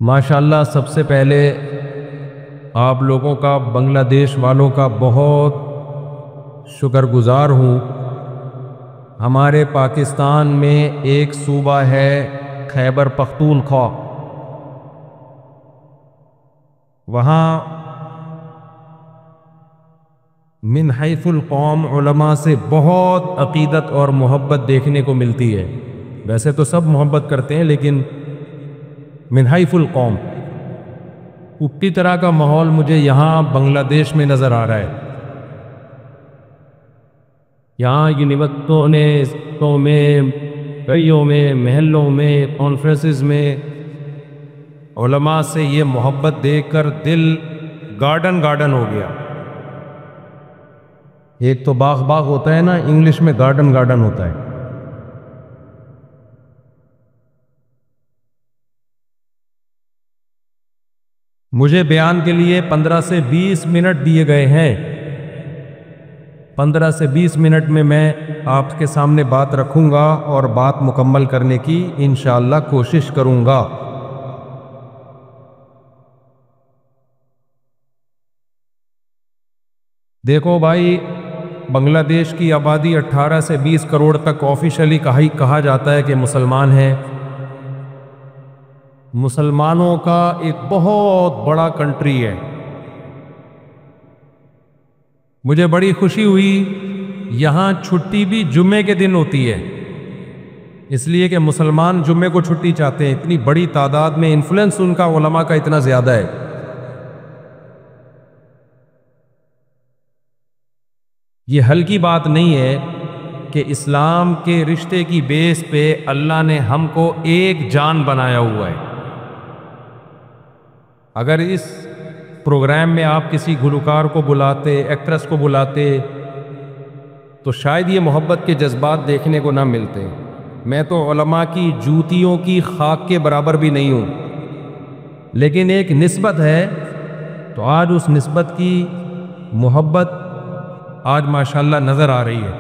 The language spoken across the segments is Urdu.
ماشاءاللہ سب سے پہلے آپ لوگوں کا، بنگلہ دیش والوں کا بہت شکر گزار ہوں۔ ہمارے پاکستان میں ایک صوبہ ہے خیبر پختونخوا، وہاں من حیث القوم علماء سے بہت عقیدت اور محبت دیکھنے کو ملتی ہے۔ ویسے تو سب محبت کرتے ہیں، لیکن من حیث القوم اسی طرح کا ماحول مجھے یہاں بنگلہ دیش میں نظر آ رہا ہے۔ یہاں یونیورسٹیوں میں، گلیوں میں، محلوں میں، کانفرنسز میں علماء سے یہ محبت دیکھ کر دل گارڈن گارڈن ہو گیا۔ ایک تو باغ باغ ہوتا ہے نا، انگلش میں گارڈن گارڈن ہوتا ہے۔ مجھے بیان کے لیے 15 سے 20 منٹ دیے گئے ہیں۔ 15 سے 20 منٹ میں آپ کے سامنے بات رکھوں گا اور بات مکمل کرنے کی انشاءاللہ کوشش کروں گا۔ دیکھو بھائی، بنگلہ دیش کی آبادی 18 سے 20 کروڑ تک آفیشلی کہا جاتا ہے کہ مسلمان ہیں۔ مسلمانوں کا ایک بہت بڑا کنٹری ہے۔ مجھے بڑی خوشی ہوئی، یہاں چھٹی بھی جمعے کے دن ہوتی ہے، اس لیے کہ مسلمان جمعے کو چھٹی چاہتے ہیں۔ اتنی بڑی تعداد میں انفلوئنس ان کا علماء کا اتنا زیادہ ہے۔ یہ ہلکی بات نہیں ہے کہ اسلام کے رشتے کی بیس پہ اللہ نے ہم کو ایک جان بنایا ہوا ہے۔ اگر اس پروگرام میں آپ کسی گلوکار کو بلاتے، ایکٹریس کو بلاتے، تو شاید یہ محبت کے جذبات دیکھنے کو نہ ملتے۔ میں تو علماء کی جوتیوں کی خاک کے برابر بھی نہیں ہوں، لیکن ایک نسبت ہے، تو آج اس نسبت کی محبت آج ماشاءاللہ نظر آ رہی ہے۔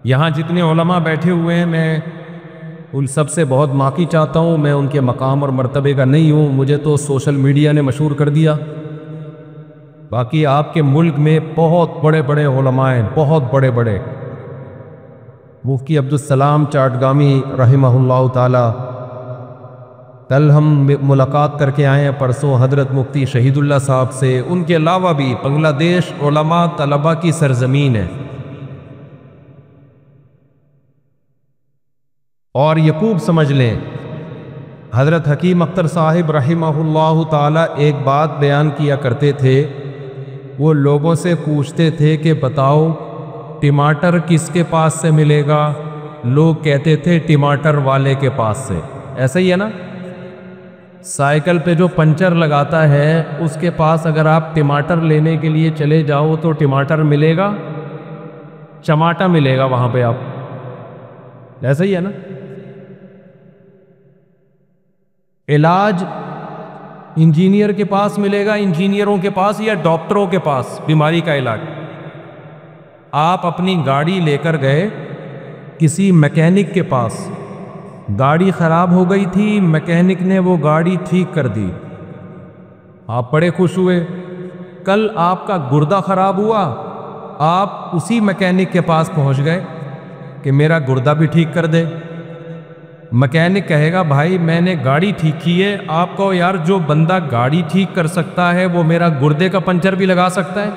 یہاں جتنے علماء بیٹھے ہوئے ہیں، میں ان سب سے بہت معافی چاہتا ہوں۔ میں ان کے مقام اور مرتبے کا نہیں ہوں، مجھے تو سوشل میڈیا نے مشہور کر دیا۔ باقی آپ کے ملک میں بہت بڑے بڑے علماء ہیں، بہت بڑے بڑے۔ مفتی عبدالسلام چاٹگامی رحمہ اللہ تعالی، کل ہم ملاقات کر کے آئے ہیں، پرسوں حضرت مفتی شہید اللہ صاحب سے۔ ان کے علاوہ بھی بنگلہ دیش علماء طلباء کی سرزمین ہے، اور یہ خوب سمجھ لیں، حضرت حکیم اختر صاحب رحمہ اللہ تعالی ایک بات بیان کیا کرتے تھے۔ وہ لوگوں سے پوچھتے تھے کہ بتاؤ ٹماٹر کس کے پاس سے ملے گا؟ لوگ کہتے تھے ٹماٹر والے کے پاس سے۔ ایسا ہی ہے نا، سائیکل پہ جو پنچر لگاتا ہے اس کے پاس اگر آپ ٹماٹر لینے کے لیے چلے جاؤ تو ٹماٹر ملے گا، چماٹا ملے گا وہاں پہ آپ۔ ایسا ہی ہے نا، علاج انجینئر کے پاس ملے گا، انجینئروں کے پاس، یا ڈاکٹروں کے پاس بیماری کا علاج۔ آپ اپنی گاڑی لے کر گئے کسی میکینک کے پاس، گاڑی خراب ہو گئی تھی، میکینک نے وہ گاڑی ٹھیک کر دی، آپ بڑے خوش ہوئے۔ کل آپ کا گردہ خراب ہوا، آپ اسی میکینک کے پاس پہنچ گئے کہ میرا گردہ بھی ٹھیک کر دے۔ میکینک کہے گا بھائی میں نے گاڑی ٹھیک کی ہے، آپ کہو یار جو بندہ گاڑی ٹھیک کر سکتا ہے وہ میرا گردے کا پنچر بھی لگا سکتا ہے،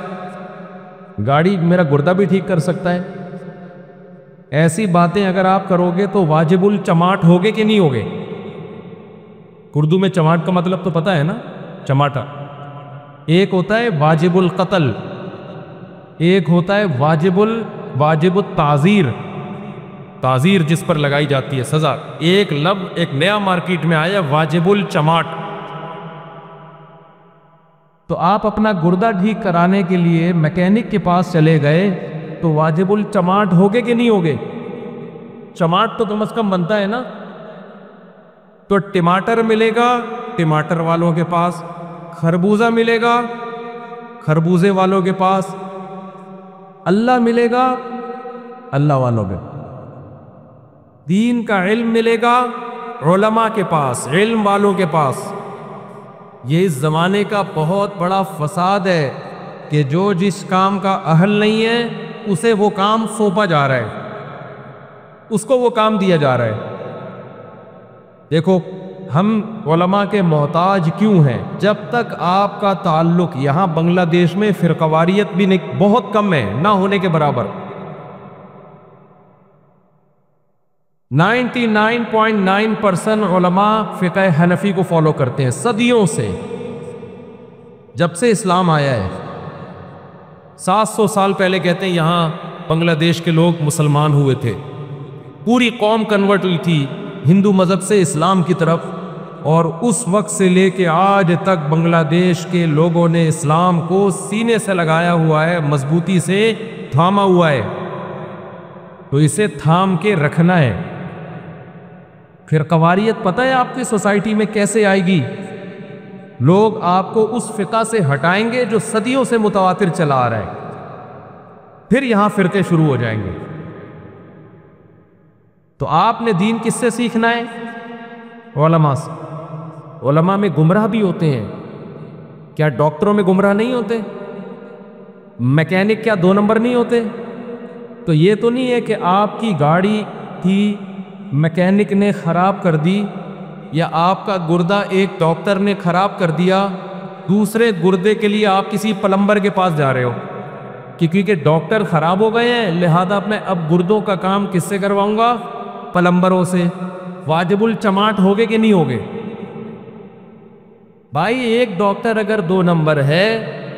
گاڑی میرا گردہ بھی ٹھیک کر سکتا ہے۔ ایسی باتیں اگر آپ کرو گے تو واجب الچماٹ ہوگے کہ نہیں ہوگے؟ اردو میں چماٹ کا مطلب تو پتہ ہے نا، چماٹا۔ ایک ہوتا ہے واجب القتل، ایک ہوتا ہے واجب التعزیر، تعزیر جس پر لگائی جاتی ہے سزا۔ ایک لفظ ایک نیا مارکیٹ میں آیا، واجب الچماٹ۔ تو آپ اپنا گردہ ٹھیک کرانے کے لیے میکینک کے پاس چلے گئے تو واجب الچماٹ ہوگے کہ نہیں ہوگے؟ چماٹ تو کم از کم بنتا ہے نا۔ تو ٹماٹر ملے گا ٹماٹر والوں کے پاس، خربوزہ ملے گا خربوزے والوں کے پاس، اللہ ملے گا اللہ والوں کے، دین کا علم ملے گا علماء کے پاس، علم والوں کے پاس۔ یہ اس زمانے کا بہت بڑا فساد ہے کہ جو جس کام کا اہل نہیں ہے اسے وہ کام سونپا جا رہا ہے، اس کو وہ کام دیا جا رہا ہے۔ دیکھو ہم علماء کے محتاج کیوں ہیں؟ جب تک آپ کا تعلق یہاں بنگلہ دیش میں فرقواریت بھی بہت کم ہے، نہ ہونے کے برابر، 99.9% علماء فقہ حنفی کو فالو کرتے ہیں صدیوں سے، جب سے اسلام آیا ہے۔ 700 سال پہلے کہتے ہیں یہاں بنگلہ دیش کے لوگ مسلمان ہوئے تھے، پوری قوم کنورٹ ہوئی تھی ہندو مذہب سے اسلام کی طرف، اور اس وقت سے لے کے آج تک بنگلہ دیش کے لوگوں نے اسلام کو سینے سے لگایا ہوا ہے، مضبوطی سے تھاما ہوا ہے، تو اسے تھام کے رکھنا ہے۔ فرقواریت پتہ ہے آپ کی سوسائٹی میں کیسے آئے گی؟ لوگ آپ کو اس فقہ سے ہٹائیں گے جو صدیوں سے متواتر چلا آ رہا ہے، پھر یہاں فرقے شروع ہو جائیں گے۔ تو آپ نے دین کس سے سیکھنا ہے؟ علماء سے۔ علماء میں گمراہ بھی ہوتے ہیں، کیا ڈاکٹروں میں گمراہ نہیں ہوتے؟ میکینک کیا 2 نمبر نہیں ہوتے؟ تو یہ تو نہیں ہے کہ آپ کی گاڑی تھی، میکینک نے خراب کر دی، یا آپ کا گردہ ایک ڈاکٹر نے خراب کر دیا، دوسرے گردے کے لیے آپ کسی پلمبر کے پاس جا رہے ہو کیونکہ ڈاکٹر خراب ہو گئے ہیں، لہذا میں اب گردوں کا کام کس سے کرواؤں گا؟ پلمبروں سے۔ واجب الچماٹ ہوگے کہ نہیں ہوگے؟ بھائی ایک ڈاکٹر اگر 2 نمبر ہے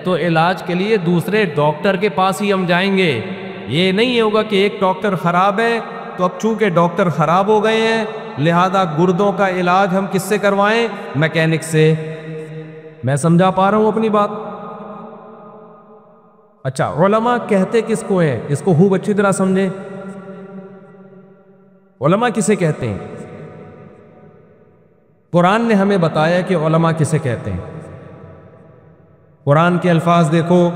تو علاج کے لیے دوسرے ڈاکٹر کے پاس ہی ہم جائیں گے۔ یہ نہیں ہوگا کہ ایک ڈاکٹر خراب ہے تو اب چونکہ ڈاکٹر خراب ہو گئے ہیں لہذا گردوں کا علاج ہم کس سے کروائیں؟ میکینک سے۔ میں سمجھا پا رہا ہوں اپنی بات؟ اچھا، علماء کہتے کس کو ہیں؟ اس کو خوب اچھی طرح سمجھیں۔ علماء کسے کہتے ہیں؟ قرآن نے ہمیں بتایا کہ علماء کسے کہتے ہیں۔ قرآن کے الفاظ دیکھو،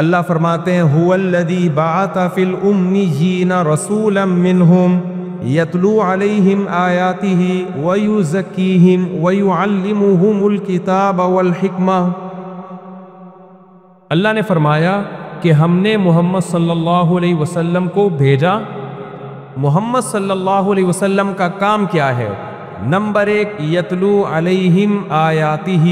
اللہ فرماتے ہیں هُوَ الَّذِي بَعَثَ فِي الْأُمِّيِّينَ رَسُولًا مِّنْهُمْ يَتْلُو عَلَيْهِمْ آيَاتِهِ وَيُزَكِّيهِمْ وَيُعَلِّمُهُمُ الْكِتَابَ وَالْحِكْمَةَ۔ اللہ نے فرمایا کہ ہم نے محمد صلی اللہ علیہ وسلم کو بھیجا۔ محمد صلی اللہ علیہ وسلم کا کام کیا ہے؟ نمبر 1، یتلو علیہم آیاتہ،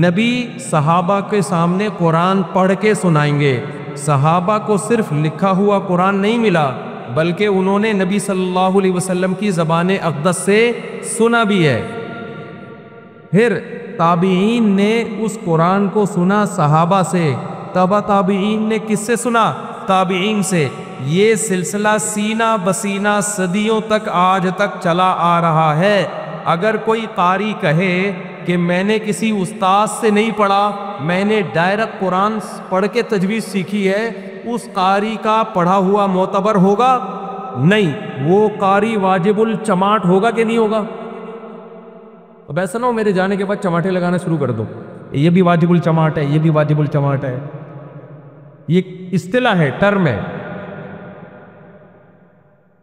نبی صحابہ کے سامنے قرآن پڑھ کے سنائیں گے۔ صحابہ کو صرف لکھا ہوا قرآن نہیں ملا بلکہ انہوں نے نبی صلی اللہ علیہ وسلم کی زبان اقدس سے سنا بھی ہے۔ پھر تابعین نے اس قرآن کو سنا صحابہ سے، تبع تابعین نے کس سے سنا؟ تابعین سے۔ یہ سلسلہ سینہ بسینہ صدیوں تک آج تک چلا آ رہا ہے۔ اگر کوئی قاری کہے کہ میں نے کسی استاد سے نہیں پڑھا، میں نے ڈائریکٹ قرآن پڑھ کے تجوید سیکھی ہے، اس قاری کا پڑھا ہوا معتبر ہوگا؟ نہیں۔ وہ قاری واجب الچماٹ ہوگا کہ نہیں ہوگا؟ اب ایسا نہ ہو میرے جانے کے بعد چماٹے لگانا شروع کر دو، یہ بھی واجب الچماٹ ہے، یہ بھی واجب الچماٹ ہے۔ یہ اصطلاح ہے، ٹرم ہے۔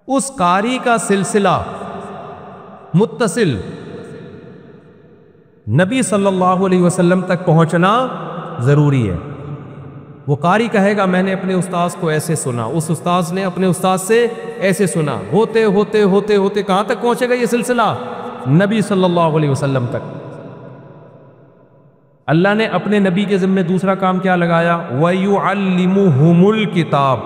اس قاری کا سلسلہ متصل نبی صلی اللہ علیہ وسلم تک پہنچنا ضروری ہے۔ وہ قاری کہے گا میں نے اپنے استاذ کو ایسے سنا، اس استاذ نے اپنے استاذ سے ایسے سنا، ہوتے ہوتے ہوتے ہوتے کہاں تک پہنچے گا یہ سلسلہ؟ نبی صلی اللہ علیہ وسلم تک۔ اللہ نے اپنے نبی کے ذمہ دوسرا کام کیا لگایا؟ وَيُعَلِّمُهُمُ الْكِتَابَ۔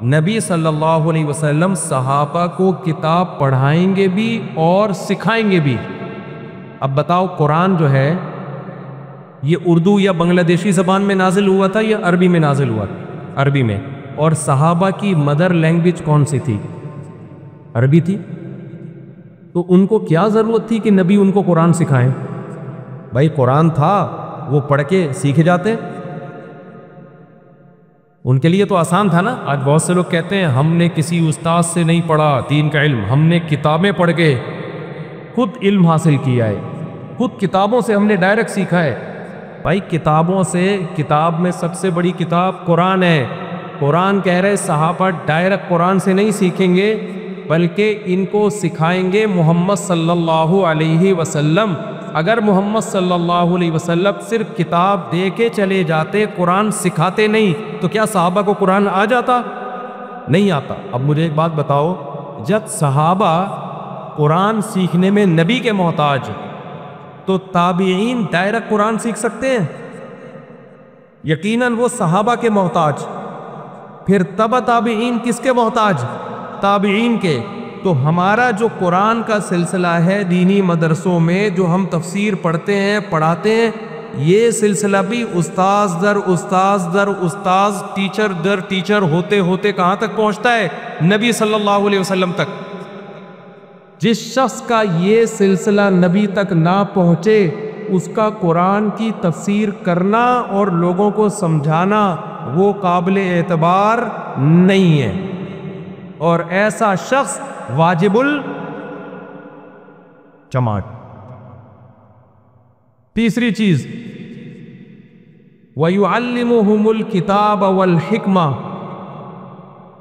نبی صلی اللہ علیہ وسلم صحابہ کو کتاب پڑھائیں گے بھی اور سکھائیں گے بھی۔ اب بتاؤ قرآن جو ہے یہ اردو یا بنگلہ دیشی زبان میں نازل ہوا تھا یا عربی میں نازل ہوا؟ عربی میں۔ اور صحابہ کی مدر لینگویج کون سی تھی؟ عربی تھی۔ تو ان کو کیا ضرورت تھی کہ نبی ان کو قرآن سکھائیں؟ بھائی قرآن تھا، وہ پڑھ کے سیکھ جاتے، ان کے لیے تو آسان تھا نا۔ آج بہت سے لوگ کہتے ہیں ہم نے کسی استاد سے نہیں پڑھا دین کا علم، ہم نے کتابیں پڑھ کے خود علم حاصل کیا ہے، خود کتابوں سے ہم نے ڈائریکٹ سیکھا ہے۔ بھائی کتابوں سے، کتاب میں سب سے بڑی کتاب قرآن ہے۔ قرآن کہہ رہے صحابہ ڈائریکٹ قرآن سے نہیں سیکھیں گے، بلکہ ان کو سکھائیں گے محمد صلی اللہ علیہ وسلم۔ اگر محمد صلی اللہ علیہ وسلم صرف کتاب دے کے چلے جاتے، قرآن سکھاتے نہیں، تو کیا صحابہ کو قرآن آ جاتا؟ نہیں آتا۔ اب مجھے ایک بات بتاؤ، جب صحابہ قرآن سیکھنے میں نبی کے محتاج تو تابعین ڈائریکٹ قرآن سیکھ سکتے ہیں؟ یقیناً وہ صحابہ کے محتاج، پھر تبع تابعین کس کے محتاج؟ تابعین کے۔ تو ہمارا جو قرآن کا سلسلہ ہے دینی مدرسوں میں جو ہم تفسیر پڑھتے ہیں پڑھاتے ہیں، یہ سلسلہ بھی استاذ در استاذ در استاذ، ٹیچر در ٹیچر ہوتے ہوتے کہاں تک پہنچتا ہے؟ نبی صلی اللہ علیہ وسلم تک۔ جس شخص کا یہ سلسلہ نبی تک نہ پہنچے، اس کا قرآن کی تفسیر کرنا اور لوگوں کو سمجھانا وہ قابل اعتبار نہیں ہے، اور ایسا شخص واجب الجماعت۔ تیسری چیز، وَيُعَلِّمُهُمُ الْكِتَابَ وَالْحِكْمَةَ،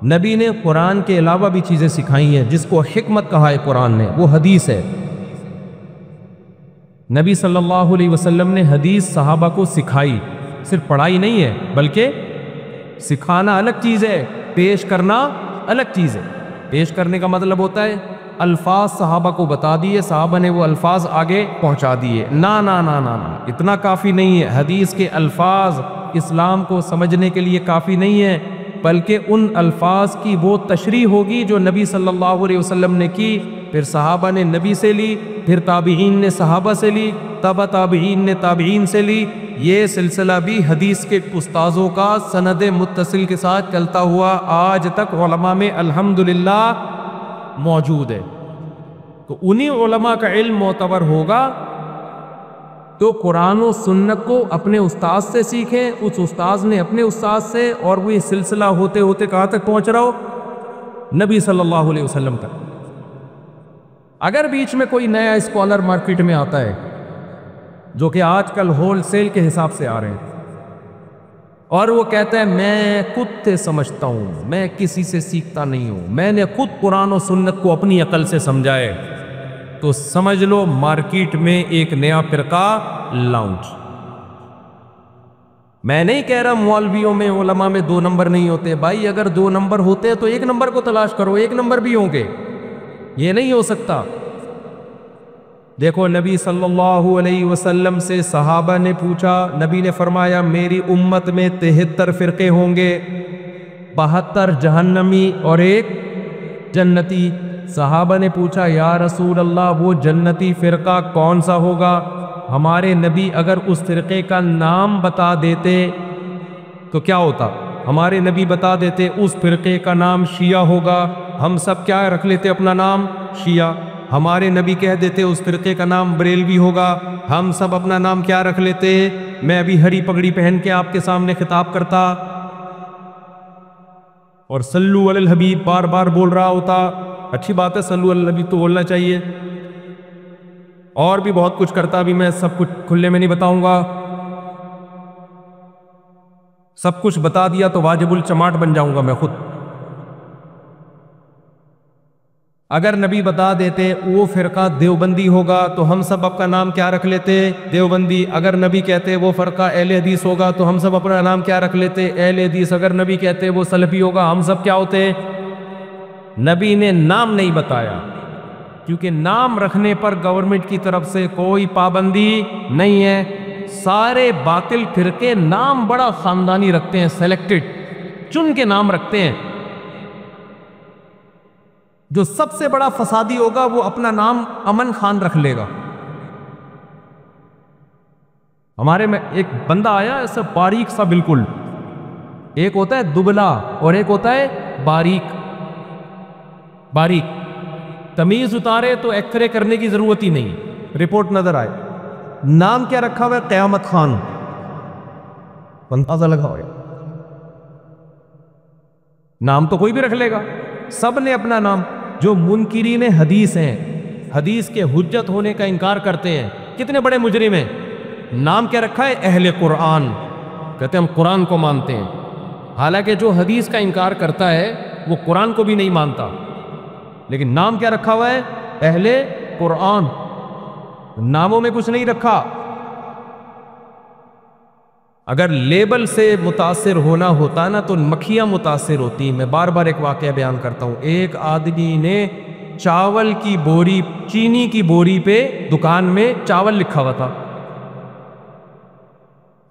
نبی نے قرآن کے علاوہ بھی چیزیں سکھائی ہیں جس کو حکمت کہا ہے قرآن نے، وہ حدیث ہے۔ نبی صلی اللہ علیہ وسلم نے حدیث صحابہ کو سکھائی، صرف پڑھائی نہیں ہے بلکہ سکھانا الگ چیز ہے، پیش کرنا الگ چیز ہے۔ پیش کرنے کا مطلب ہوتا ہے الفاظ صحابہ کو بتا دیے، صحابہ نے وہ الفاظ آگے پہنچا دیے۔ نا نا نا نا نا، اتنا کافی نہیں ہے۔ حدیث کے الفاظ اسلام کو سمجھنے کے لیے کافی نہیں ہے، بلکہ ان الفاظ کی وہ تشریح ہوگی جو نبی صلی اللہ علیہ وسلم نے کی، پھر صحابہ نے نبی سے لی، پھر تابعین نے صحابہ سے لی، تبع تابعین نے تابعین سے لی۔ یہ سلسلہ بھی حدیث کے استاذوں کا سند متصل کے ساتھ چلتا ہوا آج تک علماء میں الحمدللہ موجود ہے۔ تو انہی علماء کا علم معتبر ہوگا تو قرآن و سنت کو اپنے استاذ سے سیکھیں، اس استاذ نے اپنے استاذ سے، اور وہ یہ سلسلہ ہوتے ہوتے کہاں تک پہنچ رہا ہو؟ نبی صلی اللہ علیہ وسلم تک۔ اگر بیچ میں کوئی نیا اسکالر مارکیٹ میں آتا ہے جو کہ آج کل ہول سیل کے حساب سے آ رہے ہیں، اور وہ کہتا ہے میں خود سے سمجھتا ہوں، میں کسی سے سیکھتا نہیں ہوں، میں نے خود قرآن و سنت کو اپنی عقل سے سمجھا ہے، تو سمجھ لو مارکیٹ میں ایک نیا فرقہ لانچ۔ میں نہیں کہہ رہا مولویوں میں علماء میں 2 نمبر نہیں ہوتے، بھائی اگر 2 نمبر ہوتے تو 1 نمبر کو تلاش کرو، 1 نمبر بھی ہوں گے، یہ نہیں ہو سکتا۔ دیکھو نبی صلی اللہ علیہ وسلم سے صحابہ نے پوچھا، نبی نے فرمایا میری امت میں 73 فرقے ہوں گے، 72 جہنمی اور 1 جنتی۔ صحابہ نے پوچھا یا رسول اللہ وہ جنتی فرقہ کون سا ہوگا؟ ہمارے نبی اگر اس فرقے کا نام بتا دیتے تو کیا ہوتا؟ ہمارے نبی بتا دیتے اس فرقے کا نام شیعہ ہوگا، ہم سب کیا رکھ لیتے اپنا نام؟ شیعہ۔ ہمارے نبی کہہ دیتے اس فرقے کا نام بریلوی ہوگا، ہم سب اپنا نام کیا رکھ لیتے؟ میں ابھی ہری پگڑی پہن کے آپ کے سامنے خطاب کرتا اور صلو علی الحبیب بار بار بول رہا ہوتا۔ اچھی بات ہے، صلو علی الحبیب تو بولنا چاہیے، اور بھی بہت کچھ کرتا، ابھی میں سب کچھ کھلے میں نہیں بتاؤں گا، سب کچھ بتا دیا تو واجب الچماٹ بن جاؤں گا میں خود۔ اگر نبی بتا دیتے وہ فرقہ دیوبندی ہوگا تو ہم سب اپنا نام کیا رکھ لیتے؟ دیوبندی۔ اگر نبی کہتے وہ فرقہ اہل حدیث ہوگا تو ہم سب اپنا نام کیا رکھ لیتے؟ اہل حدیث۔ اگر نبی کہتے وہ سلفی ہوگا ہم سب کیا ہوتے؟ نبی نے نام نہیں بتایا، کیونکہ نام رکھنے پر گورنمنٹ کی طرف سے کوئی پابندی نہیں ہے۔ سارے باطل فرقے نام بڑا خاندانی رکھتے ہیں، سلیکٹڈ چن کے نام رکھتے ہیں۔ جو سب سے بڑا فسادی ہوگا وہ اپنا نام امن خان رکھ لے گا۔ ہمارے میں ایک بندہ آیا ایسا باریک سا، بالکل، ایک ہوتا ہے دبلا اور ایک ہوتا ہے باریک۔ باریک تمیز اتارے تو ایکس رے کرنے کی ضرورت ہی نہیں، رپورٹ نظر آئے۔ نام کیا رکھا ہوا ہے؟ قیامت خان۔ اندازہ لگا ہوا، نام تو کوئی بھی رکھ لے گا، سب نے اپنا نام۔ جو منکرین حدیث ہیں، حدیث کے حجت ہونے کا انکار کرتے ہیں، کتنے بڑے مجرم ہیں، نام کیا رکھا ہے؟ اہل قرآن، کہتے ہیں ہم قرآن کو مانتے ہیں، حالانکہ جو حدیث کا انکار کرتا ہے وہ قرآن کو بھی نہیں مانتا، لیکن نام کیا رکھا ہوا ہے؟ اہل قرآن. ناموں میں کچھ نہیں رکھا. اگر لیبل سے متاثر ہونا ہوتا نا تو مکھیاں متاثر ہوتی. میں بار بار ایک واقعہ بیان کرتا ہوں. ایک آدمی نے چاول کی بوری، چینی کی بوری پہ دکان میں چاول لکھا ہوا تھا.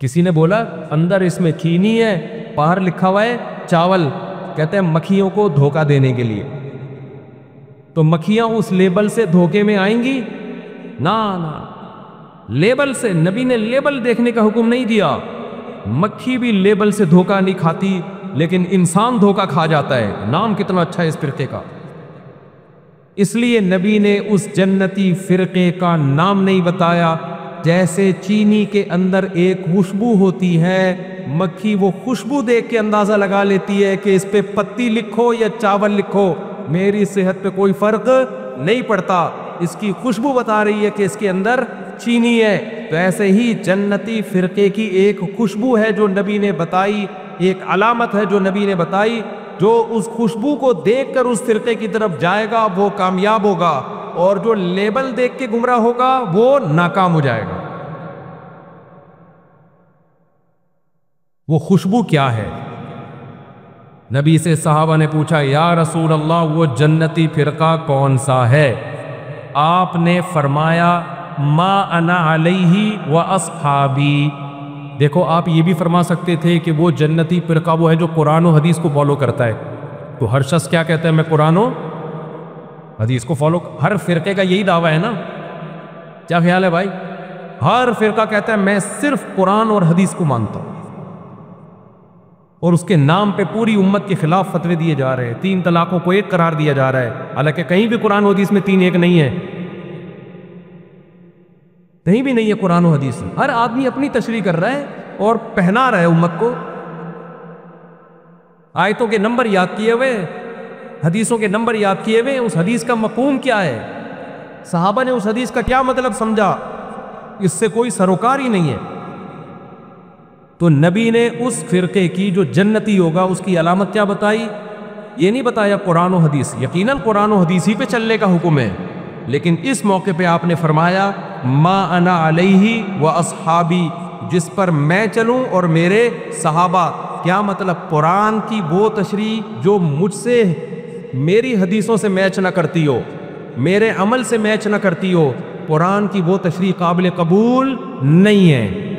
کسی نے بولا اندر اس میں چینی ہے، باہر لکھا ہوا ہے چاول. کہتے ہیں مکھیوں کو دھوکہ دینے کے لیے. تو مکھیاں اس لیبل سے دھوکے میں آئیں گی؟ نا نا، لیبل سے. نبی نے لیبل دیکھنے کا حکم نہیں دیا. مکھی بھی لیبل سے دھوکہ نہیں کھاتی، لیکن انسان دھوکہ کھا جاتا ہے. نام کتنا اچھا ہے اس فرقے کا. اس لیے نبی نے اس جنتی فرقے کا نام نہیں بتایا. جیسے چینی کے اندر ایک خوشبو ہوتی ہے، مکھی وہ خوشبو دیکھ کے اندازہ لگا لیتی ہے کہ اس پہ پتی لکھو یا چاول لکھو، میری صحت پہ کوئی فرق نہیں پڑتا، اس کی خوشبو بتا رہی ہے کہ اس کے اندر چینی ہے. تو ایسے ہی جنتی فرقے کی ایک خوشبو ہے جو نبی نے بتائی، ایک علامت ہے جو نبی نے بتائی. جو اس خوشبو کو دیکھ کر اس فرقے کی طرف جائے گا وہ کامیاب ہوگا، اور جو لیبل دیکھ کے گمراہ ہوگا وہ ناکام ہو جائے گا. وہ خوشبو کیا ہے؟ نبی سے صحابہ نے پوچھا یا رسول اللہ وہ جنتی فرقہ کون سا ہے؟ آپ نے فرمایا ما انا علیہ و اصحابی. دیکھو آپ یہ بھی فرما سکتے تھے کہ وہ جنتی فرقہ وہ ہے جو قرآن و حدیث کو فالو کرتا ہے. تو ہر شخص کیا کہتا ہے؟ میں قرآن و حدیث کو فالو. ہر فرقے کا یہی دعویٰ ہے نا؟ کیا خیال ہے بھائی؟ ہر فرقہ کہتا ہے میں صرف قرآن اور حدیث کو مانتا ہوں، اور اس کے نام پہ پوری امت کے خلاف فتوے دیے جا رہے ہیں. 3 طلاقوں کو 1 قرار دیا جا رہا ہے، حالانکہ کہیں بھی قرآن و حدیث میں 3 1 نہیں ہے. کہیں بھی نہیں ہے قرآن و حدیث. ہر آدمی اپنی تشریح کر رہا ہے اور پہنا رہا ہے امت کو. آیتوں کے نمبر یاد کیے ہوئے، حدیثوں کے نمبر یاد کیے ہوئے. اس حدیث کا مفہوم کیا ہے؟ صحابہ نے اس حدیث کا کیا مطلب سمجھا؟ اس سے کوئی سروکار ہی نہیں ہے. تو نبی نے اس فرقے کی جو جنتی ہوگا اس کی علامت کیا بتائی؟ یہ نہیں بتایا قرآن و حدیث. یقیناً قرآن و حدیث ہی پہ چلنے کا حکم ہے، لیکن اس موقع پہ آپ نے فرمایا ما انا علیہ و اصحابی، جس پر میں چلوں اور میرے صحابہ. کیا مطلب؟ قرآن کی وہ تشریح جو مجھ سے، میری حدیثوں سے میچ نہ کرتی ہو، میرے عمل سے میچ نہ کرتی ہو. قرآن کی وہ تشریح قابل قبول نہیں ہے.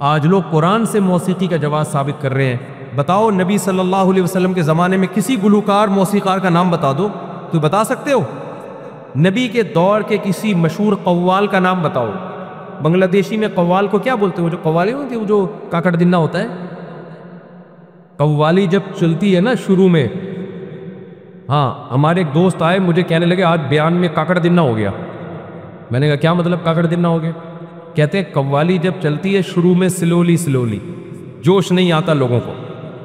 آج لوگ قرآن سے موسیقی کا جواز ثابت کر رہے ہیں. بتاؤ نبی صلی اللہ علیہ وسلم کے زمانے میں کسی گلوکار موسیقار کا نام بتا دو. تو بتا سکتے ہو؟ نبی کے دور کے کسی مشہور قوال کا نام بتاؤ. بنگلہ دیشی میں قوال کو کیا بولتے ہیں؟ وہ جو قوالی ہوتی ہے، وہ جو کاکڑ دنہ ہوتا ہے. قوالی جب چلتی ہے نا شروع میں، ہاں ہمارے ایک دوست آئے مجھے کہنے لگے آج بیان میں کاکڑ دنہ ہو گیا. میں نے کہا کیا مطلب کاکڑ دنہ ہو گیا؟ کہتے ہیں قوالی جب چلتی ہے شروع میں سلولی جوش نہیں آتا لوگوں کو،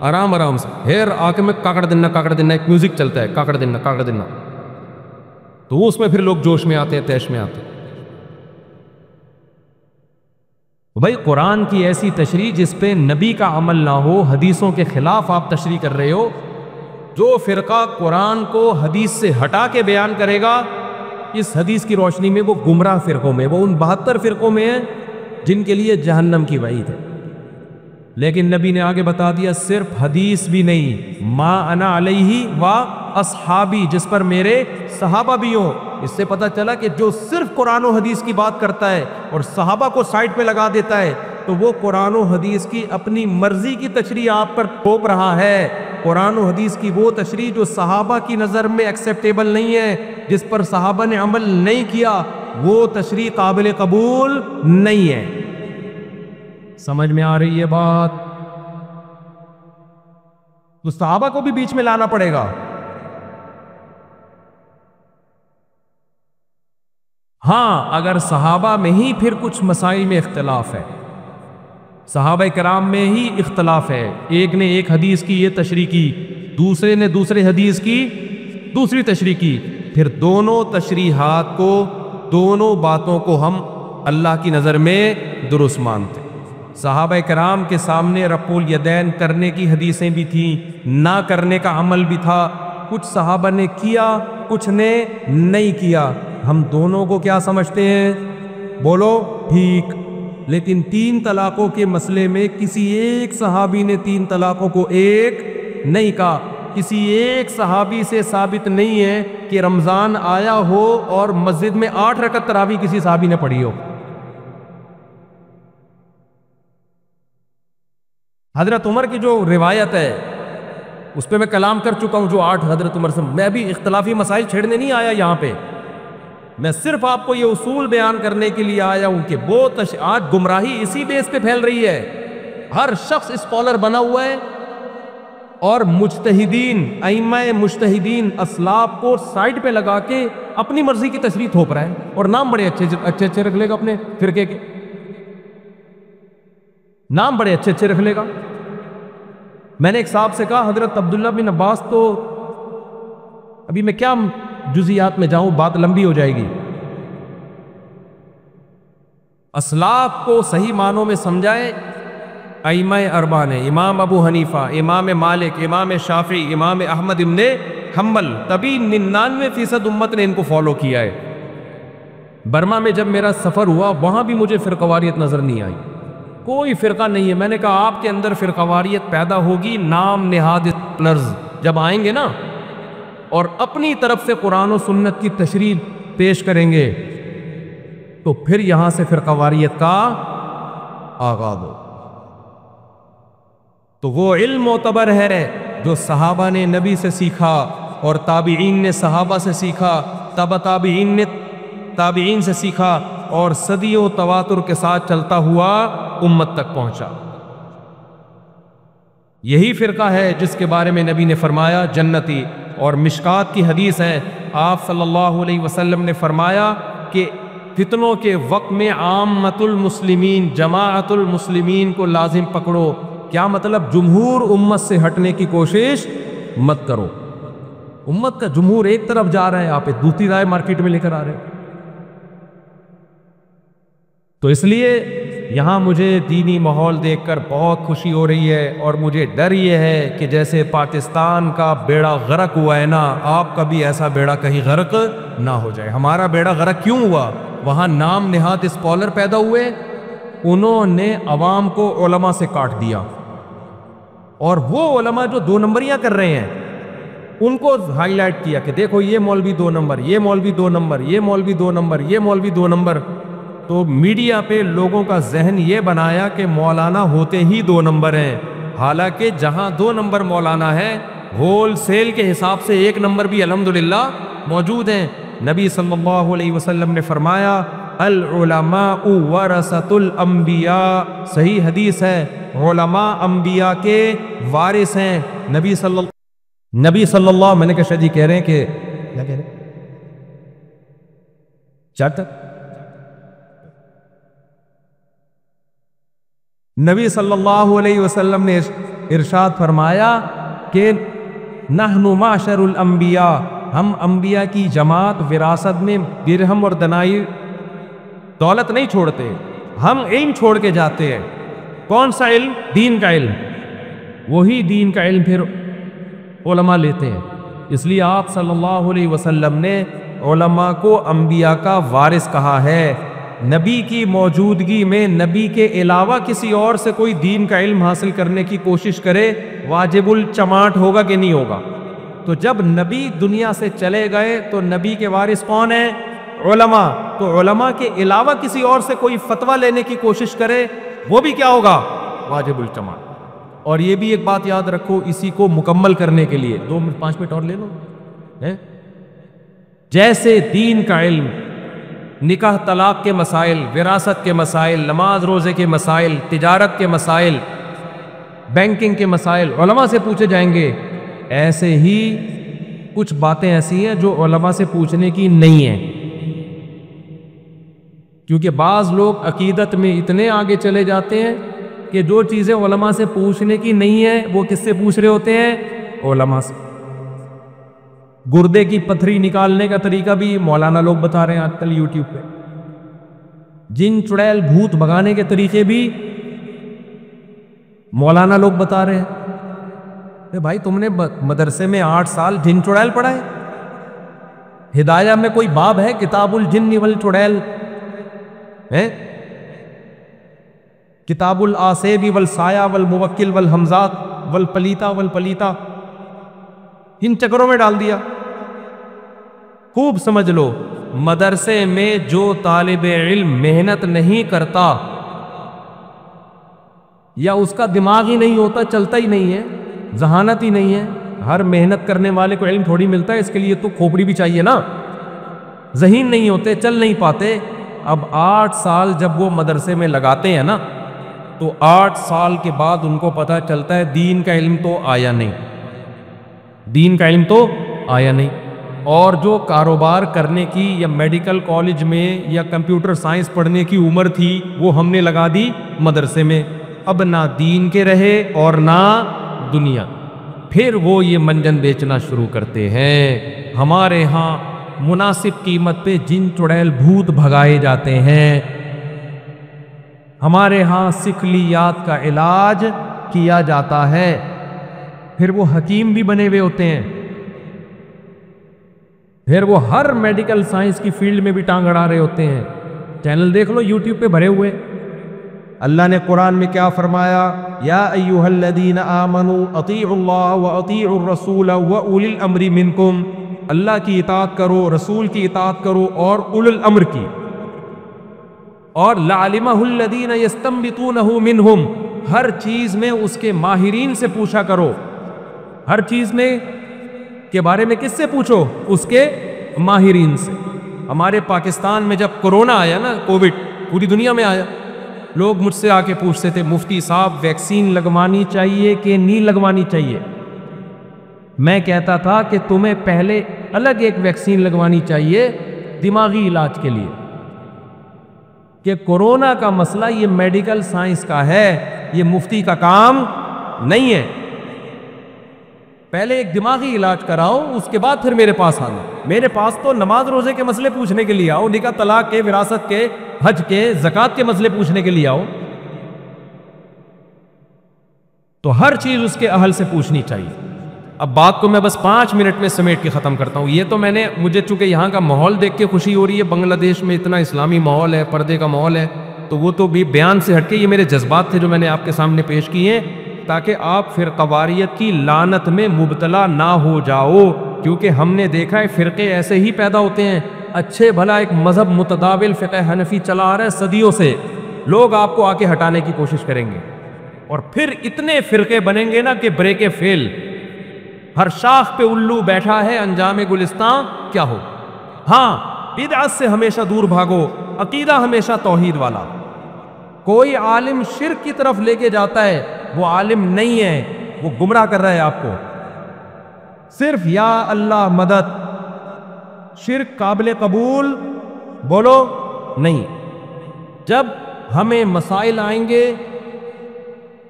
آرام آرام سے ہیر آ کے میں کاکڑ دنہ ایک میوزک چلتا ہے کاکڑ دنہ، تو اس میں پھر لوگ جوش میں آتے ہیں، تیش میں آتے ہیں. بھائی قرآن کی ایسی تشریح جس پہ نبی کا عمل نہ ہو، حدیثوں کے خلاف آپ تشریح کر رہے ہو. جو فرقہ قرآن کو حدیث سے ہٹا کے بیان کرے گا، اس حدیث کی روشنی میں وہ گمراہ فرقوں میں، وہ ان 72 فرقوں میں ہیں جن کے لیے جہنم کی وعید ہے. لیکن نبی نے آگے بتا دیا صرف حدیث بھی نہیں، ما انا علیہ و اصحابی، جس پر میرے صحابہ بھی ہوں. اس سے پتہ چلا کہ جو صرف قرآن و حدیث کی بات کرتا ہے اور صحابہ کو سائڈ پہ لگا دیتا ہے تو وہ قرآن و حدیث کی اپنی مرضی کی تشریح آپ پر تھوپ رہا ہے. قرآن و حدیث کی وہ تشریح جو صحابہ کی نظر میں ایکسیپٹیبل نہیں ہے، جس پر صحابہ نے عمل نہیں کیا، وہ تشریح قابل قبول نہیں ہے. سمجھ میں آ رہی ہے بات؟ تو صحابہ کو بھی بیچ میں لانا پڑے گا. ہاں اگر صحابہ میں ہی پھر کچھ مسائل میں اختلاف ہے، صحابہ کرام میں ہی اختلاف ہے، ایک نے ایک حدیث کی یہ تشریح کی، دوسرے نے دوسرے حدیث کی دوسری تشریح کی، پھر دونوں تشریحات کو، دونوں باتوں کو ہم اللہ کی نظر میں درست مانتے. صحابہ کرام کے سامنے رفع الیدین کرنے کی حدیثیں بھی تھیں، نہ کرنے کا عمل بھی تھا. کچھ صحابہ نے کیا کچھ نے نہیں کیا، ہم دونوں کو کیا سمجھتے ہیں؟ بولو ٹھیک۔ لیکن 3 طلاقوں کے مسئلے میں کسی ایک صحابی نے 3 طلاقوں کو ایک نہیں کہا۔ کسی ایک صحابی سے ثابت نہیں ہے کہ رمضان آیا ہو اور مسجد میں 8 رکعت تراویح کسی صحابی نے پڑھی ہو۔ حضرت عمر کی جو روایت ہے اس پہ میں کلام کر چکا ہوں، جو 8 حضرت عمر سے، میں بھی اختلافی مسائل چھیڑنے نہیں آیا یہاں پہ، میں صرف آپ کو یہ اصول بیان کرنے کے لیے آیا ہوں کہ وہ آج گمراہی اسی بیس پہ پھیل رہی ہے۔ ہر شخص اسکالر بنا ہوا ہے اور مجتہدین، ائمہ مجتہدین اسلاف کو سائڈ پہ لگا کے اپنی مرضی کی تشریح تھوپ رہا ہے، اور نام بڑے اچھے رکھ لے گا، اپنے فرقے کے نام بڑے اچھے رکھ لے گا۔ میں نے ایک صاحب سے کہا حضرت عبداللہ بن عباس تو، ابھی میں کیا جزیات میں جاؤں، بات لمبی ہو جائے گی۔ اسلاف کو صحیح معنوں میں سمجھائے ائمہ اربعہ نے، امام ابو حنیفہ، امام مالک، امام شافعی، امام احمد ابن حنبل، تبھی 99% امت نے ان کو فالو کیا ہے۔ برما میں جب میرا سفر ہوا وہاں بھی مجھے فرقواریت نظر نہیں آئی، کوئی فرقہ نہیں ہے۔ میں نے کہا آپ کے اندر فرقواریت پیدا ہوگی نام نہاد اسکالرز جب آئیں گے نا اور اپنی طرف سے قرآن و سنت کی تشریح پیش کریں گے تو پھر یہاں سے فرقواریت کا آغاز ہو۔ تو وہ علم معتبر ہے جو صحابہ نے نبی سے سیکھا اور تابعین نے صحابہ سے سیکھا، تبع تابعین نے تابعین سے سیکھا، اور صدیوں تواتر کے ساتھ چلتا ہوا امت تک پہنچا۔ یہی فرقہ ہے جس کے بارے میں نبی نے فرمایا جنتی، اور مشکات کی حدیث ہے، آپ صلی اللہ علیہ وسلم نے فرمایا کہ فتنوں کے وقت میں عامت المسلمین، جماعت المسلمین کو لازم پکڑو۔ کیا مطلب؟ جمہور امت سے ہٹنے کی کوشش مت کرو۔ امت کا جمہور ایک طرف جا رہا ہے، آپ ایک دوسری رائے مارکیٹ میں لے کر آ رہے ہو۔ تو اس لیے یہاں مجھے دینی ماحول دیکھ کر بہت خوشی ہو رہی ہے، اور مجھے ڈر یہ ہے کہ جیسے پاکستان کا بیڑا غرق ہوا ہے نا، آپ کا بھی ایسا بیڑا کہیں غرق نہ ہو جائے۔ ہمارا بیڑا غرق کیوں ہوا؟ وہاں نام نہاد اسکالر پیدا ہوئے، انہوں نے عوام کو علماء سے کاٹ دیا، اور وہ علماء جو 2 نمبریاں کر رہے ہیں ان کو ہائی لائٹ کیا کہ دیکھو یہ مولوی 2 نمبر، یہ مولوی 2 نمبر، یہ مولوی 2 نمبر، یہ مولوی 2 نمبر۔ تو میڈیا پہ لوگوں کا ذہن یہ بنایا کہ مولانا ہوتے ہی 2 نمبر ہیں، حالانکہ جہاں 2 نمبر مولانا ہے ہول سیل کے حساب سے 1 نمبر بھی الحمدللہ موجود ہیں۔ نبی صلی اللہ علیہ وسلم نے فرمایا العلماء ورثۃ الانبیاء، صحیح حدیث ہے، علماء انبیاء کے وارث ہیں۔ نبی صلی اللہ، میں نے کہا شاہ جی کہہ رہے ہیں کہ کیا کہہ رہے ہیں؟ نبی صلی اللہ علیہ وسلم نے ارشاد فرمایا کہ نحن معشر الانبیاء، ہم انبیاء کی جماعت وراثت میں درہم اور دنانیر دولت نہیں چھوڑتے، ہم علم چھوڑ کے جاتے ہیں۔ کون سا علم؟ دین کا علم۔ وہی دین کا علم پھر علماء لیتے ہیں۔ اس لیے آپ صلی اللہ علیہ وسلم نے علماء کو انبیاء کا وارث کہا ہے۔ نبی کی موجودگی میں نبی کے علاوہ کسی اور سے کوئی دین کا علم حاصل کرنے کی کوشش کرے، واجب الچماٹ ہوگا کہ نہیں ہوگا؟ تو جب نبی دنیا سے چلے گئے تو نبی کے وارث کون ہیں؟ علماء۔ تو علماء کے علاوہ کسی اور سے کوئی فتویٰ لینے کی کوشش کرے، وہ بھی کیا ہوگا؟ واجب الچماٹ۔ اور یہ بھی ایک بات یاد رکھو، اسی کو مکمل کرنے کے لیے 5 منٹ اور لے لو۔ جیسے دین کا علم، نکاح طلاق کے مسائل، وراثت کے مسائل، نماز روزے کے مسائل، تجارت کے مسائل، بینکنگ کے مسائل علماء سے پوچھے جائیں گے، ایسے ہی کچھ باتیں ایسی ہیں جو علماء سے پوچھنے کی نہیں ہیں، کیونکہ بعض لوگ عقیدت میں اتنے آگے چلے جاتے ہیں کہ جو چیزیں علماء سے پوچھنے کی نہیں ہیں وہ کس سے پوچھ رہے ہوتے ہیں؟ علماء سے۔ گردے کی پتھری نکالنے کا طریقہ بھی مولانا لوگ بتا رہے ہیں آج کل یوٹیوب پہ، جن چڑیل بھوت بھگانے کے طریقے بھی مولانا لوگ بتا رہے ہیں۔ بھائی تم نے مدرسے میں 8 سال جن چڑیل پڑھا ہے؟ ہدایہ میں کوئی باب ہے کتاب الجن والچڑیل ہے؟ کتاب الآسیب والسایہ والموکل والحمزات والپلیتا ان چکروں میں ڈال دیا۔ خوب سمجھ لو، مدرسے میں جو طالب علم محنت نہیں کرتا یا اس کا دماغ ہی نہیں ہوتا، چلتا ہی نہیں ہے، ذہانت ہی نہیں ہے، ہر محنت کرنے والے کو علم تھوڑی ملتا ہے، اس کے لیے تو کھوپڑی بھی چاہیے نا، ذہین نہیں ہوتے، چل نہیں پاتے۔ اب 8 سال جب وہ مدرسے میں لگاتے ہیں نا، تو 8 سال کے بعد ان کو پتہ چلتا ہے دین کا علم تو آیا نہیں، دین کا علم تو آیا نہیں، اور جو کاروبار کرنے کی یا میڈیکل کالج میں یا کمپیوٹر سائنس پڑھنے کی عمر تھی وہ ہم نے لگا دی مدرسے میں۔ اب نہ دین کے رہے اور نہ دنیا، پھر وہ یہ منجن بیچنا شروع کرتے ہیں۔ ہمارے ہاں مناسب قیمت پہ جن چڑیل بھوت بھگائے جاتے ہیں، ہمارے ہاں سکلیات کا علاج کیا جاتا ہے، پھر وہ حکیم بھی بنے ہوئے ہوتے ہیں، پھر وہ ہر میڈیکل سائنس کی فیلڈ میں بھی ٹانگ اڑا رہے ہوتے ہیں۔ چینل دیکھ لو یوٹیوب پہ بھرے ہوئے۔ اللہ نے قرآن میں کیا فرمایا؟ یا ایھا الذین آمنوا اطیعوا اللہ واطیعوا الرسول واولی الامر منکم، اللہ کی اطاعت کرو، رسول کی اطاعت کرو اور اول الامر کی، اور لعلمہ الذین یستنبطونہ منہم، ہر چیز میں اس کے ماہرین سے پوچھا کرو، ہر چیز میں کے بارے میں کس سے پوچھو؟ اس کے ماہرین سے۔ ہمارے پاکستان میں جب کورونا آیا نا، کووڈ پوری دنیا میں آیا، لوگ مجھ سے آ کے پوچھتے تھے مفتی صاحب ویکسین لگوانی چاہیے کہ نہیں لگوانی چاہیے؟ میں کہتا تھا کہ تمہیں پہلے الگ ایک ویکسین لگوانی چاہیے دماغی علاج کے لیے، کہ کورونا کا مسئلہ یہ میڈیکل سائنس کا ہے، یہ مفتی کا کام نہیں ہے۔ پہلے ایک دماغی علاج کراؤ، اس کے بعد پھر میرے پاس آنا۔ میرے پاس تو نماز روزے کے مسئلے پوچھنے کے لیے آؤ، نکاح طلاق کے، وراثت کے، حج کے، زکوٰۃ کے مسئلے پوچھنے کے لیے آؤ۔ تو ہر چیز اس کے اہل سے پوچھنی چاہیے۔ اب بات کو میں بس 5 منٹ میں سمیٹ کے ختم کرتا ہوں۔ یہ تو مجھے چونکہ یہاں کا ماحول دیکھ کے خوشی ہو رہی ہے، بنگلہ دیش میں اتنا اسلامی ماحول ہے، پردے کا ماحول ہے، تو وہ تو بھی بیان سے ہٹ کے یہ میرے جذبات تھے جو میں نے آپ کے سامنے پیش کیے ہیں، تاکہ آپ فرقواریت کی لعنت میں مبتلا نہ ہو جاؤ، کیونکہ ہم نے دیکھا ہے فرقے ایسے ہی پیدا ہوتے ہیں۔ اچھے بھلا ایک مذہب متداول فقہ حنفی چلا آ رہا ہے صدیوں سے، لوگ آپ کو آ کے ہٹانے کی کوشش کریں گے، اور پھر اتنے فرقے بنیں گے نا کہ بریک فیل، ہر شاخ پہ الو بیٹھا ہے، انجام گلستان کیا ہو۔ ہاں، بدعت سے ہمیشہ دور بھاگو، عقیدہ ہمیشہ توحید والا۔ کوئی عالم شرک کی طرف لے کے جاتا ہے، وہ عالم نہیں ہے، وہ گمراہ کر رہا ہے آپ کو۔ صرف یا اللہ مدد، شرک قابل قبول بولو نہیں۔ جب ہمیں مسائل آئیں گے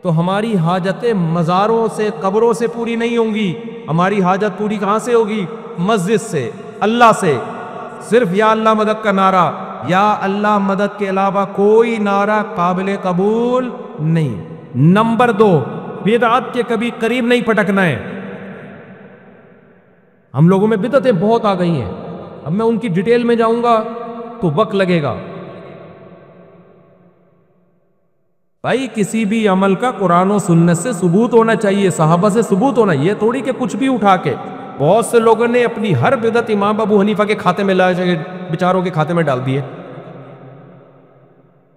تو ہماری حاجتیں مزاروں سے، قبروں سے پوری نہیں ہوں گی، ہماری حاجت پوری کہاں سے ہوگی؟ مسجد سے، اللہ سے۔ صرف یا اللہ مدد کا نعرہ، یا اللہ مدد کے علاوہ کوئی نعرہ قابل قبول نہیں۔ نمبر 2، بدعت کے کبھی قریب نہیں پٹکنا ہے۔ ہم لوگوں میں بدعتیں بہت آ گئی ہیں، اب میں ان کی ڈیٹیل میں جاؤں گا تو وقت لگے گا۔ بھائی کسی بھی عمل کا قرآن و سنت سے ثبوت ہونا چاہیے، صحابہ سے ثبوت ہونا، یہ تھوڑی کہ کچھ بھی اٹھا کے۔ بہت سے لوگوں نے اپنی ہر بدعت امام ابو حنیفہ کے کھاتے میں لائے، بیچاروں کے کھاتے میں ڈال دیے۔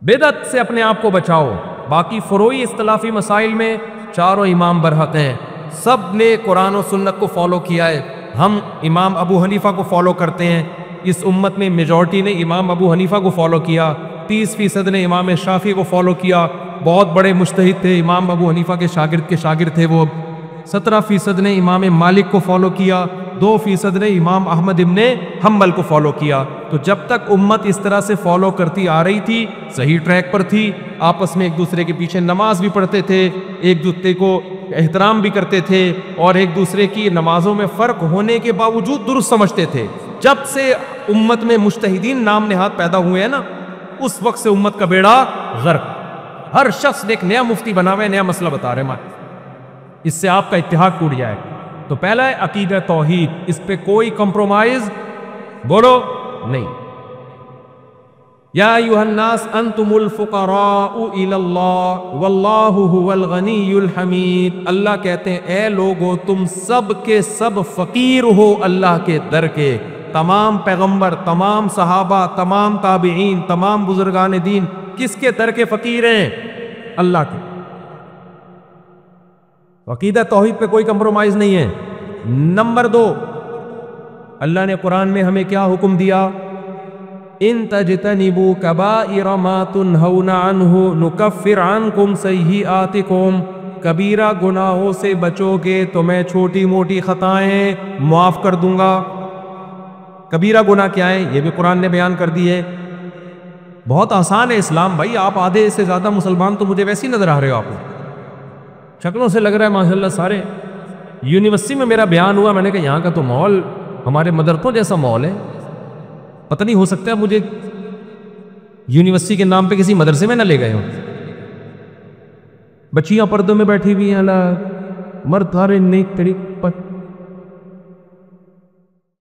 بدعت سے اپنے آپ کو بچاؤ۔ باقی فروعی اختلافی مسائل میں چاروں امام برحق ہیں، سب نے قرآن و سنت کو فالو کیا ہے۔ ہم امام ابو حنیفہ کو فالو کرتے ہیں، اس امت میں میجورٹی نے امام ابو حنیفہ کو فالو کیا، 30% نے امام شافعی کو فالو کیا، بہت بڑے مجتہد تھے، امام ابو حنیفہ کے شاگرد تھے وہ۔ 17% نے امام مالک کو فالو کیا، 2% نے امام احمد ابن حنبل کو فالو کیا۔ تو جب تک امت اس طرح سے فالو کرتی آ رہی تھی، صحیح ٹریک پر تھی، آپس میں ایک دوسرے کے پیچھے نماز بھی پڑھتے تھے، ایک دوسرے کو احترام بھی کرتے تھے، اور ایک دوسرے کی نمازوں میں فرق ہونے کے باوجود درست سمجھتے تھے۔ جب سے امت میں مجتہدین نام نہاد پیدا ہوئے ہیں نا، اس وقت سے امت کا بیڑا غرق۔ ہر شخص نے ایک نیا مفتی بنا ہوا ہے، نیا مسئلہ بتا رہے ہیں۔ اس سے آپ کا اتحاد ٹوٹ جائے گا۔ تو پہلا ہے عقیدہ توحید، اس پہ کوئی کمپرومائز بولو نہیں۔ یا ایھا الناس انتم الفقراء الی اللہ واللہ هو الغنی الحمید، اللہ کہتے ہیں اے لوگو تم سب کے سب فقیر ہو اللہ کے در کے۔ تمام پیغمبر، تمام صحابہ، تمام تابعین، تمام بزرگان دین کس کے در کے فقیر ہیں؟ اللہ کے۔ عقیدہ توحید پہ کوئی کمپرومائز نہیں ہے۔ نمبر 2، اللہ نے قرآن میں ہمیں کیا حکم دیا؟ ان تجتنبوا کبائر ما تنہون عنہ نکفر عنکم سیئاتکم، کبیرہ گناہوں سے بچو گے تو میں چھوٹی موٹی خطائیں معاف کر دوں گا۔ کبیرہ گناہ کیا ہے یہ بھی قرآن نے بیان کر دی ہے۔ بہت آسان ہے اسلام بھائی، آپ آدھے سے زیادہ مسلمان تو مجھے ویسے ہی نظر آ رہے ہو، آپ کو شکلوں سے لگ رہا ہے ماشاءاللہ سارے۔ یونیورسٹی میں میرا بیان ہوا، میں نے کہا یہاں کا تو ماحول ہمارے مدرسوں جیسا ماحول ہے، پتہ نہیں ہو سکتا ہے مجھے یونیورسٹی کے نام پہ کسی مدرسے میں نہ لے گئے ہوں۔ بچیاں پردوں میں بیٹھی ہوئی ہیں، مرد سارے نیک طریق پر